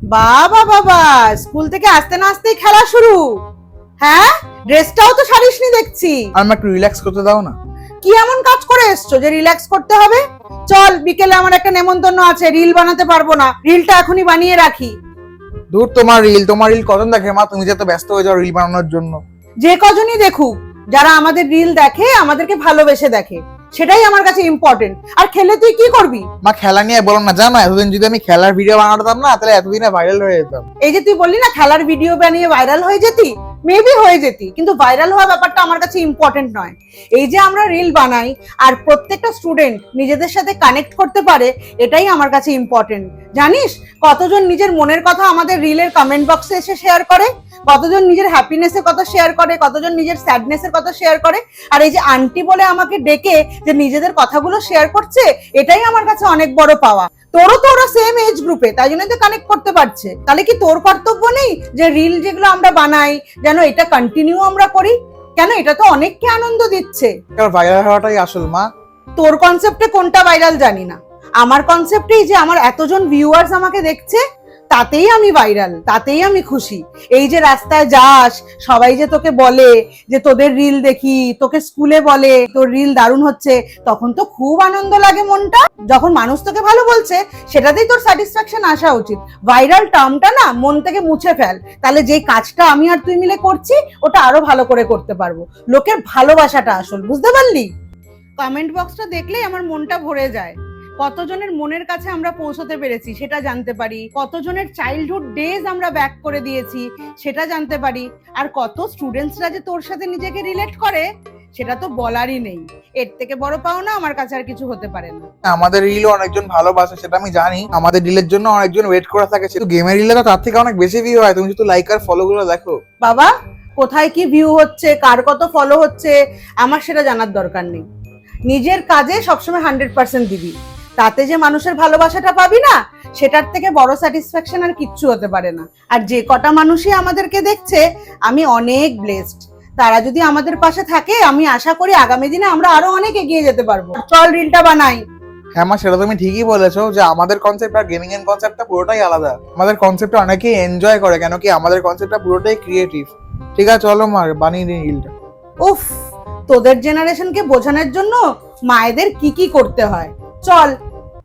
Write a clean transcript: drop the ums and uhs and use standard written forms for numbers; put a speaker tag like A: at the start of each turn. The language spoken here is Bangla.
A: বাবা বাবা, স্কুল থেকে আসতে না আসতেই খেলা শুরু। হ্যাঁ, ড্রেসটাও তো সারিসনি দেখছি।
B: আমার একটু রিল্যাক্স করতে দাও না।
A: কি এমন কাজ করে এসছো যে রিল্যাক্স করতে হবে? চল, বিকেলে আমার একটা নেমন্তন্ন আছে, রিল বানাতে পারবো না, রিলটা এখনই বানিয়ে রাখি।
B: দূর, তোমার রিল কজন দেখে মা? তুমি যে এত ব্যস্ত হয়ে যাও রিল বানানোর জন্য।
A: যে কজনই দেখুক, যারা আমাদের রিল দেখে আমাদেরকে ভালোবেসে দেখে, সেটাই আমার কাছে ইম্পর্টেন্ট। আর খেলে তুই কি করবি?
B: মা খেলা নিয়ে বলো না, জানো এতদিন যদি আমি খেলার ভিডিও বানাতাম না তাহলে এতদিনে ভাইরাল হয়ে যেতাম।
A: এই যে তুই বললি না খেলার ভিডিও বানিয়ে ভাইরাল হয়ে যেতি, মেবি হয়ে যেতি, কিন্তু ভাইরাল হওয়া ব্যাপারটা আমার কাছে ইম্পর্টেন্ট নয়। এই যে আমরা রিল বানাই আর প্রত্যেকটা স্টুডেন্ট নিজেদের সাথে কানেক্ট করতে পারে, এটাই আমার কাছে ইম্পর্টেন্ট। জানিস কতজন নিজের মনের কথা আমাদের রিলের কমেন্ট বক্সে এসে শেয়ার করে, কতজন নিজের হ্যাপিনেসের কথা শেয়ার করে, কতজন নিজের স্যাডনেসের কথা শেয়ার করে। আর এই যে আন্টি বলে আমাকে ডেকে যে নিজেদের কথাগুলো শেয়ার করছে, এটাই আমার কাছে অনেক বড় পাওয়া। তোরও তো ওরা সেম এজ গ্রুপে, তাই জন্য তো কানেক্ট করতে পারছে। তাহলে কি তোর কর্তব্য নেই যে রিল যেগুলো আমরা বানাই যেন এটা কন্টিনিউ আমরা করি? কেন, এটা তো অনেককে আনন্দ দিচ্ছে।
B: ভাইরাল হওয়াটাই আসল মা।
A: তোর কনসেপ্টে কোনটা ভাইরাল জানি না, আমার কনসেপ্টেই যে আমার এতজন ভিউয়ার্স আমাকে দেখছে, তাতেই আমি ভাইরাল, তাতেই আমি খুশি। এই যে রাস্তায় যাস, সবাই যে তোকে বলে যে তোদের রিল দেখি, তোকে স্কুলে বলে তোর রিল দারুণ হচ্ছে, তখন তো খুব আনন্দ লাগে মনটা। যখন মানুষ তোকে ভালো বলছে, সেটাতেই তোর স্যাটিসফ্যাকশন আসা উচিত। ভাইরাল টার্মটা না মন থেকে মুছে ফেল, তাহলে যেই কাজটা আমি আর তুই মিলে করছি ওটা আরো ভালো করে করতে পারবো। লোকের ভালোবাসাটা আসল, বুঝতে পারলি? কমেন্ট বক্সটা দেখলেই আমার মনটা ভরে যায়। কতজনের মনের কাছে আমরা পৌঁছতে পেরেছি সেটা জানতে পারি, কতজনের চাইল্ডহুড ডেজ আমরা ব্যাক করে দিয়েছি সেটা জানতে পারি, আর কত স্টুডেন্টসরা যে তোর সাথে নিজেকে রিলেট করে সেটা তো বলারই নেই। এর থেকে বড় পাওনা আমার কাছে আর কিছু হতে পারে না।
B: আমাদের রিলও অনেকজন ভালোবাসে, সেটা আমি জানি। আমাদের রিলের জন্য অনেকজন ওয়েট করে থাকে, শুধু গেমের রিলে তো তার থেকে অনেক বেশি ভিউ হয়। তুমি শুধু লাইক আর ফলো গুলো দেখো।
A: বাবা, কোথায় কি ভিউ হচ্ছে, কার কত ফলো হচ্ছে, আমার সেটা জানার দরকার নেই। নিজের কাজে সবসময় 100% দিবি, তাতে যে মানুষের ভালোবাসাটা পাবি না, সেটার থেকে বড় স্যাটিসফ্যাকশন আর কিচ্ছু হতে পারে না। আর যে কটা মানুষই আমাদেরকে দেখছে, আমি অনেক ব্লেসড। তারা যদি আমাদের পাশে থাকে, আমি আশা করি আগামী দিনে আমরা আরো অনেক এগিয়ে যেতে পারবো। চল রিলটা বানাই।
B: হ্যাঁ মা, সেটা তুমি ঠিকই বলেছো যে আমাদের কনসেপ্ট আর গেমিং এর কনসেপ্টটা পুরোটাই আলাদা। আমাদের কনসেপ্টটা অনেকেই এনজয় করে, কেন কি আমাদের কনসেপ্টটা পুরোটাই ক্রিয়েটিভ। ঠিক আছে, চলো মা বানিয়ে নিই রিলটা।
A: উফ, তোদের জেনারেশনকে বোঝানোর জন্য মায়েদের কি কি করতে হয়। চল